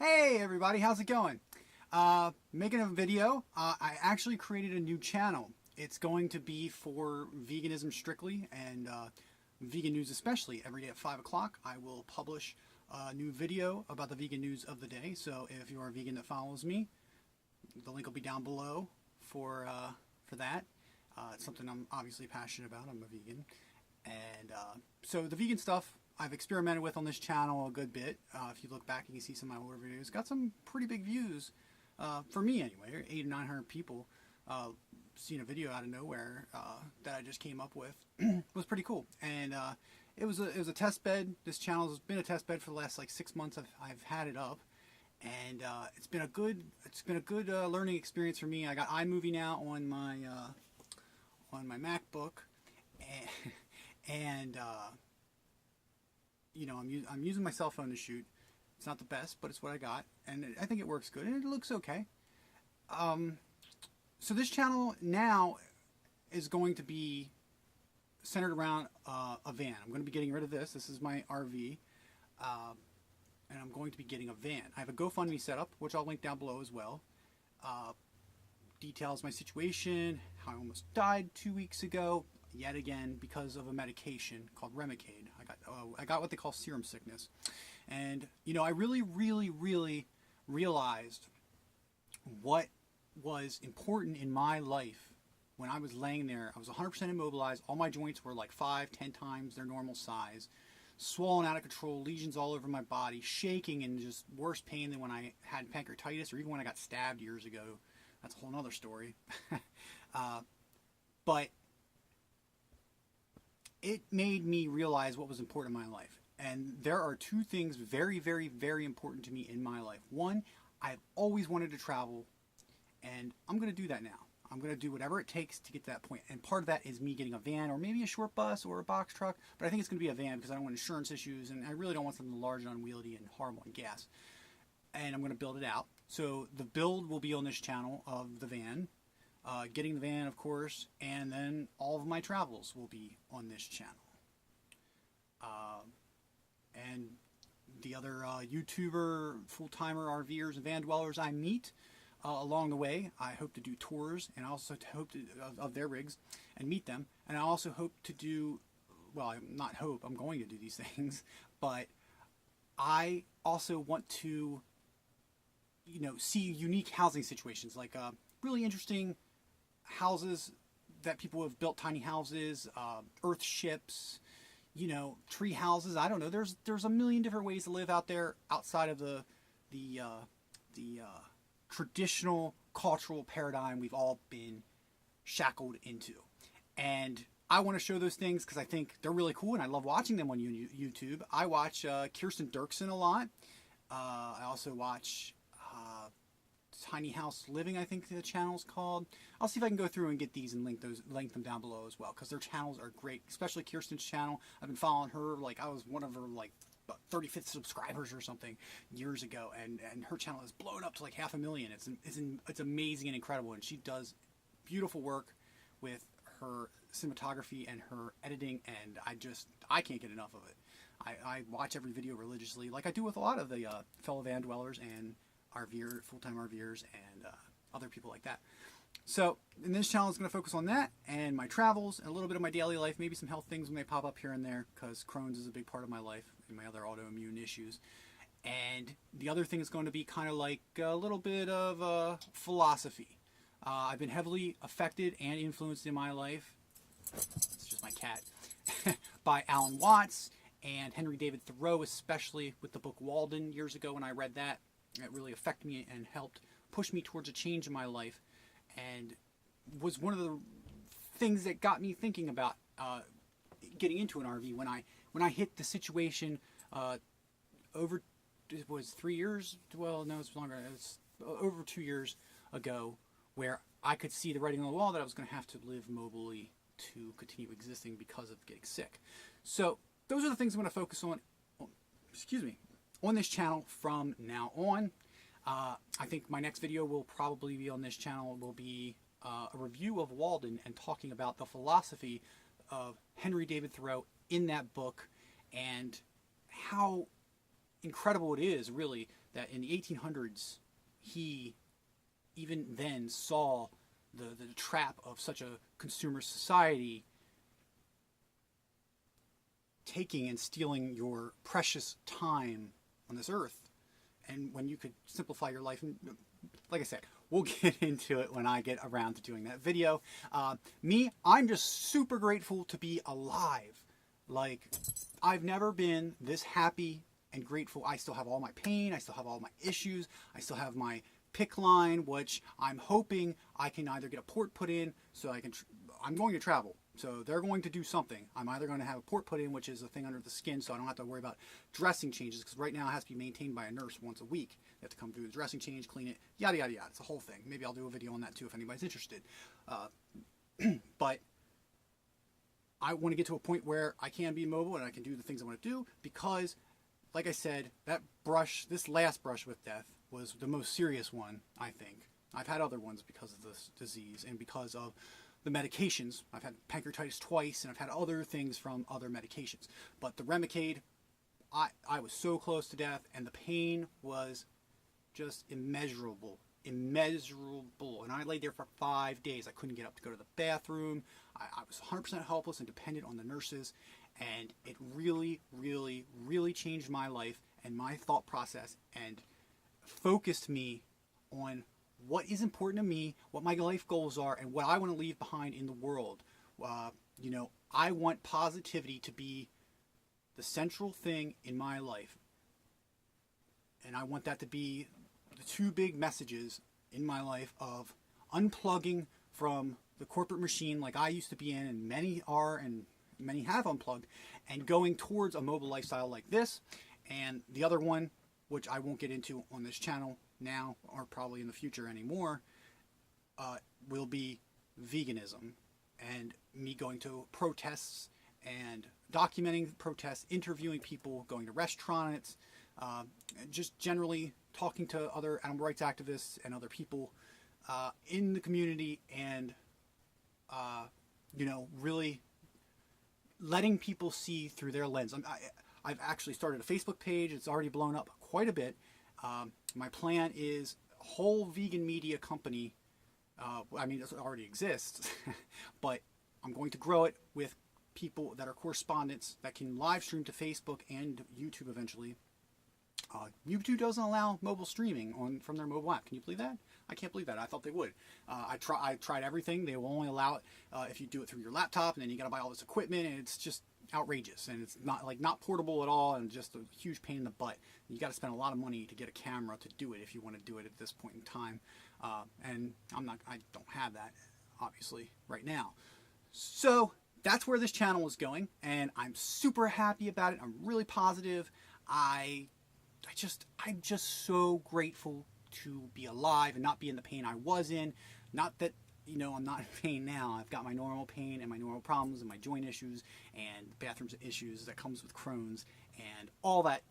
Hey everybody, how's it going? Making a video. I actually created a new channel. It's going to be for veganism strictly and vegan news especially. Every day at 5 o'clock I will publish a new video about the vegan news of the day. So if you're a vegan that follows me, the link will be down below for that. It's something I'm obviously passionate about. I'm a vegan. And so the vegan stuff I've experimented with on this channel a good bit. If you look back, you can see some of my older videos. Got some pretty big views, for me anyway. 800 to 900 people seen a video out of nowhere that I just came up with. Was pretty cool. And it was a test bed. This channel has been a test bed for the last like 6 months. I've had it up, and it's been a good learning experience for me. I got iMovie now on my MacBook, and you know, I'm using my cell phone to shoot. It's not the best, but it's what I got, and I think it works good, and it looks okay. So this channel now is going to be centered around a van. I'm going to be getting rid of this. This is my RV, and I'm going to be getting a van. I have a GoFundMe set up, which I'll link down below as well. Details my situation, how I almost died 2 weeks ago, yet again because of a medication called remicade. I got what they call serum sickness, and you know, I really realized what was important in my life when I was laying there. I was 100% immobilized. All my joints were like 5-10 times their normal size, swollen out of control, lesions all over my body, shaking, and just worse pain than when I had pancreatitis or even when I got stabbed years ago. That's a whole nother story. But it made me realize what was important in my life. And there are two things very important to me in my life. One, I've always wanted to travel, and I'm going to do that now. I'm going to do whatever it takes to get to that point. And part of that is me getting a van or maybe a short bus or a box truck. But I think it's going to be a van because I don't want insurance issues, and I really don't want something large and unwieldy and horrible on gas. And I'm going to build it out. So the build will be on this channel of the van. Getting the van, of course, and then all of my travels will be on this channel. And the other YouTuber, full-timer, RVers, and van dwellers I meet along the way, I hope to do tours, and I also hope to, of their rigs and meet them. And I also hope to do, well, not hope, I'm going to do these things, but I also want to, you know, see unique housing situations, like really interesting houses that people have built, tiny houses, earth ships, you know, tree houses. I don't know. There's a million different ways to live out there outside of the traditional cultural paradigm we've all been shackled into. And I want to show those things because I think they're really cool, and I love watching them on YouTube. I watch Kirsten Dirksen a lot. I also watch Tiny House Living, I think the channel's called. I'll see if I can go through and get these and link them down below as well, because their channels are great, especially Kirsten's channel. I've been following her, like I was one of her like 35th subscribers or something years ago, and her channel has blown up to like 500,000. It's amazing and incredible, and she does beautiful work with her cinematography and her editing, and I can't get enough of it. I watch every video religiously, like I do with a lot of the fellow van dwellers and full-time RVers and other people like that. So, and this channel is going to focus on that and my travels and a little bit of my daily life, maybe some health things when they pop up here and there, because Crohn's is a big part of my life and my other autoimmune issues. And the other thing is going to be kind of like a little bit of philosophy. I've been heavily affected and influenced in my life, it's just my cat, by Alan Watts and Henry David Thoreau, especially with the book Walden years ago when I read that. It really affected me and helped push me towards a change in my life, and was one of the things that got me thinking about getting into an RV when I hit the situation over, it was 3 years, well no, it's longer, it's over 2 years ago, where I could see the writing on the wall that I was going to have to live mobily to continue existing because of getting sick. So those are the things I'm going to focus on, on this channel from now on. I think my next video will probably be on this channel, will be a review of Walden and talking about the philosophy of Henry David Thoreau in that book, and how incredible it is, really, that in the 1800s, he even then saw the trap of such a consumer society taking and stealing your precious time on this earth, and when you could simplify your life. And like I said, we'll get into it when I get around to doing that video. I'm just super grateful to be alive. Like, I've never been this happy and grateful. I still have all my pain, I still have all my issues, I still have my PIC line, which I'm hoping I can either get a port put in so I can I'm going to travel, so they're going to do something. I'm either going to have a port put in, which is a thing under the skin, so I don't have to worry about dressing changes, because right now it has to be maintained by a nurse once a week. They have to come through the dressing change, clean it, yada yada yada. It's a whole thing. Maybe I'll do a video on that too if anybody's interested. But I want to get to a point where I can be mobile and I can do the things I want to do, because like I said, this last brush with death was the most serious one, I think. I've had other ones because of this disease and because of the medications. I've had pancreatitis twice, and I've had other things from other medications. But the remicade, I was so close to death, and the pain was just immeasurable. Immeasurable. And I laid there for 5 days. I couldn't get up to go to the bathroom. I was 100% helpless and dependent on the nurses. And it really, really, really changed my life and my thought process, and focused me on what is important to me, what my life goals are, and what I want to leave behind in the world. I want positivity to be the central thing in my life. And I want that to be the two big messages in my life of unplugging from the corporate machine like I used to be in, and many are, and many have unplugged, and going towards a mobile lifestyle like this. And the other one, which I won't get into on this channel now, or probably in the future anymore, will be veganism, and me going to protests and documenting protests, interviewing people, going to restaurants, just generally talking to other animal rights activists and other people in the community, and really letting people see through their lens. I've actually started a Facebook page. It's already blown up quite a bit. My plan is a whole vegan media company. It already exists, but I'm going to grow it with people that are correspondents that can live stream to Facebook and YouTube eventually. YouTube doesn't allow mobile streaming from their mobile app. Can you believe that? I can't believe that. I thought they would. I tried everything. They will only allow it if you do it through your laptop, and then you got to buy all this equipment, and it's just outrageous, and it's not portable at all, and just a huge pain in the butt. You got to spend a lot of money to get a camera to do it if you want to do it at this point in time. And I don't have that, obviously, right now. So that's where this channel is going, and I'm super happy about it. I'm really positive. I'm just so grateful to be alive and not be in the pain I was in. Not that, I'm not in pain now. I've got my normal pain and my normal problems and my joint issues and bathroom issues that comes with Crohn's, and all that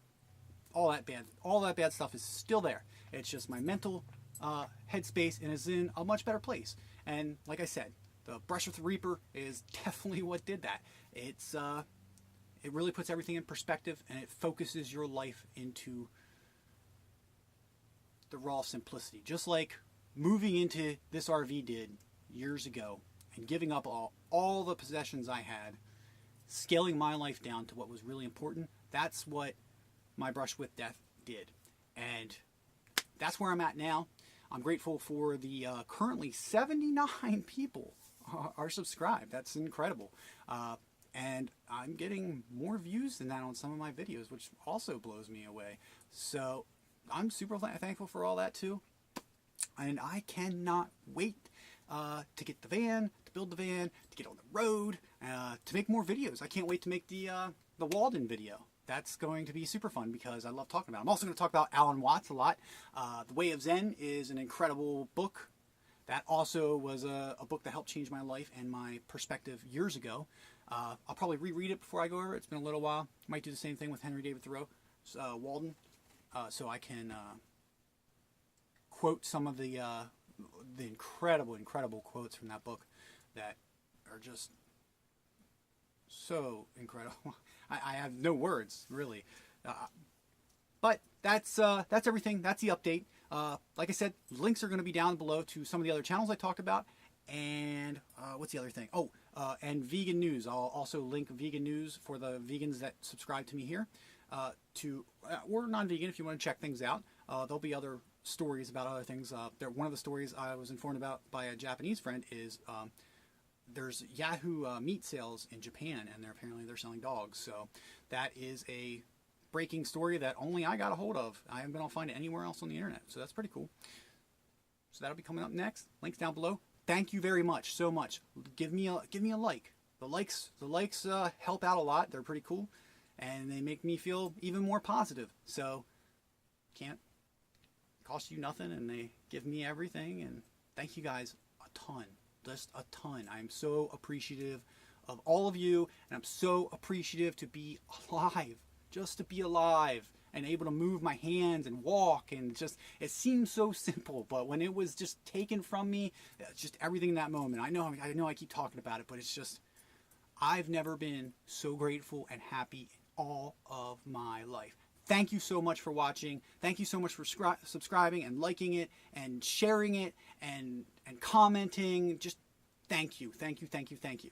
bad stuff is still there. It's just my mental headspace, and is in a much better place. And like I said, the brush with the Reaper is definitely what did that. It really puts everything in perspective, and it focuses your life into the raw simplicity. Just like moving into this RV did years ago, and giving up all the possessions I had, scaling my life down to what was really important. That's what my brush with death did. And that's where I'm at now. I'm grateful for the currently 79 people are subscribed. That's incredible. And I'm getting more views than that on some of my videos, which also blows me away. So I'm super thankful for all that too. And I cannot wait to get the van, to build the van, to get on the road, to make more videos. I can't wait to make the Walden video. That's going to be super fun because I love talking about it. I'm also going to talk about Alan Watts a lot. The Way of Zen is an incredible book. That also was a book that helped change my life and my perspective years ago. I'll probably reread it before I go over it. It's been a little while. Might do the same thing with Henry David Thoreau, Walden, so I can quote some of the incredible quotes from that book that are just so incredible. I have no words, really. that's everything. That's the update. Like I said, links are going to be down below to some of the other channels I talked about. And what's the other thing? Oh, and vegan news. I'll also link vegan news for the vegans that subscribe to me here. Or non-vegan if you want to check things out. There'll be other stories about other things. One of the stories I was informed about by a Japanese friend is there's Yahoo meat sales in Japan, and apparently they're selling dogs. So that is a breaking story that only I got a hold of. I haven't been able to find it anywhere else on the internet. So that's pretty cool. So that'll be coming up next. Links down below. Thank you very much, so much. Give me a like. The likes help out a lot. They're pretty cool, and they make me feel even more positive. So can't cost you nothing, and they give me everything. And thank you guys a ton, just a ton. I'm so appreciative of all of you, and I'm so appreciative to be alive, just to be alive and able to move my hands and walk, and just, it seems so simple, but when it was just taken from me, just everything in that moment. I know I keep talking about it, but it's just, I've never been so grateful and happy in all of my life. Thank you so much for watching. Thank you so much for subscribing and liking it and sharing it and commenting. Just thank you, thank you, thank you, thank you.